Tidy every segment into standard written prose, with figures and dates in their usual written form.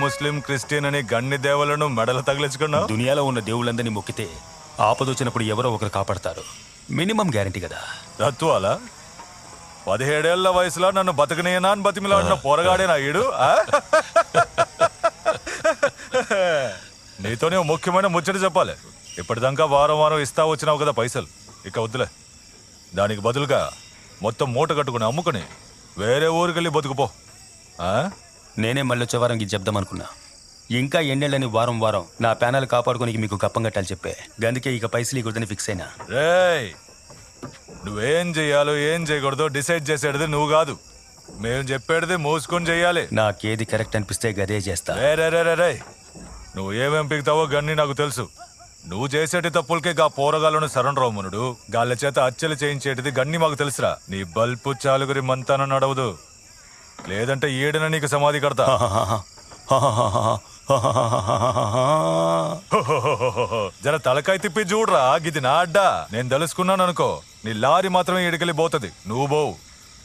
ముస్లిం Christian అని గన్ని దేవులను మెడలు తగిలించుకున్నావు. దునియాలో ఉన్న దేవుళ్ళందరినీ మొక్కితే ఆపదొచ్చినప్పుడు ఎవరో ఒకరు కాపాడతారు. మినిమం గ్యారంటీ కదా. రత్వాలా 17 ఏళ్ల వయసులో నన్ను బతకనేనా అని బతిమిలాడిన పోరగాడేనా ఈడు? నీతోనే ముఖ్యమైన ముచ్చట చెప్పాలి. ఇప్పటిదాకా వారం వారం ఇస్తా వచ్చినావు కదా పైసలు, ఇక వద్దులే. దానికి బదులుగా మొత్తం మూట కట్టుకుని అమ్ముకుని వేరే ఊరికెళ్ళి బతుకుపో. నేనే మళ్ళీ వచ్చే వారంకి చెప్దామనుకున్నా. ఇంకా ఎన్నెళ్ళని వారం వారం నా ప్యానల్ కాపాడుకోనికి మీకు కప్పం కట్టాలి చెప్పే. గందుకే ఇక పైసలు ఇకూడదని ఫిక్స్ అయినా. రేయ్, నువ్వేం చెయ్యాలో ఏం చేయకూడదో డిసైడ్ చేసేది నువ్వు కాదు, మేము చెప్పేది మూసుకొని చెయ్యాలి. నాకేది కరెక్ట్ అనిపిస్తే గదే చేస్తా. రే, నువ్వు ఏమేం పిగుతావో గన్ని నాకు తెలుసు. నువ్వు చేసేటి తప్పులకే గా పోరగాళ్ళను సరణరామునుడు గాళ్ళ చేత హత్యలు చేయించేటిది గన్ని మాకు తెలుసురా. నీ బల్పు చాలుగురి మంతాన నడవదు, లేదంటే ఏడన నీకు సమాధి కడతా. జర తలకాయ తిప్పి చూడరా, గిది నా అడ్డా. నేను తెలుసుకున్నాను అనుకో, నీ లారీ మాత్రమే ఇడికెళ్ళి పోతుంది, నువ్వు పోవు.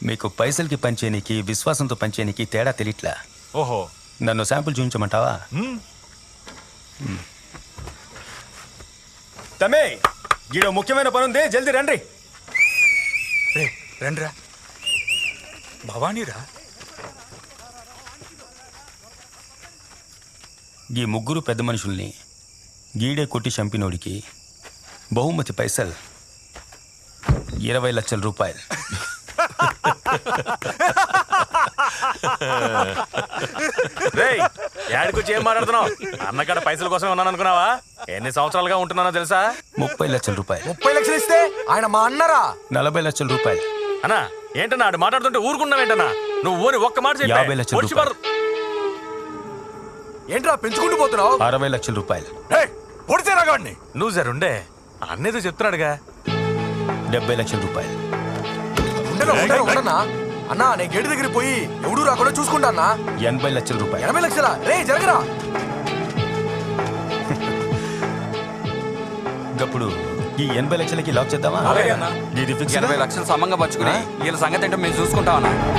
మీకు పైసలకి పంచేనికి విశ్వాసంతో పంచేనికి తేడా తెలియట్లా. ఓహో, నన్ను శాంపుల్ చూపించమంటావా? తమే గీడో ముఖ్యమైన పని ఉంది, జల్దీ రండి. రండిరా. భవానీరా, ఈ ముగ్గురు పెద్ద మనుషుల్ని గీడే కొట్టి చంపినోడికి బహుమతి పైసలు 20 లక్షల రూపాయలు. ఏడుకొచ్చి ఏం మాట్లాడుతున్నావు? అన్నకాడ పైసల కోసమే ఉన్నాను అనుకున్నావా? ఎన్ని సంవత్సరాలుగా ఉంటున్నానో తెలుసా? 30 లక్షల రూపాయలు. 30 లక్షలు ఇస్తే ఆయన మా అన్నరా? 40 లక్షల రూపాయలు. అన్నా ఏంటన్నా ఆడు మాట్లాడుతుంటే ఊరుకున్నావేంటన్నా? నువ్వు ఓని ఒక్క మాట చెప్పు. 50 లక్షల రూపాయలు. ఏంట్రా పెంచుకుంటూ పోతున్నావు? 60 లక్షల రూపాయలు. పొడిచేరాగాడిని. నువ్వు జరుండే అన్నేదో చెప్తున్నాడుగా. 70 లక్షల రూపాయలు. ఉండనా అన్నా, నేను గేటు దగ్గర పోయి ఎవడు రాకుండా చూసుకుంటా అన్నా. 80 లక్షల రూపాయలు. 80 లక్షలా? రే జరగరా. ఇప్పుడు ఈ 80 లక్షలకి లాక్ చేద్దామా? ఇది ఫిక్స్. 20 లక్షలు సమంగా పచ్చుకుని వీళ్ళ సంగతి ఏంటో మేము చూసుకుంటామన్నా.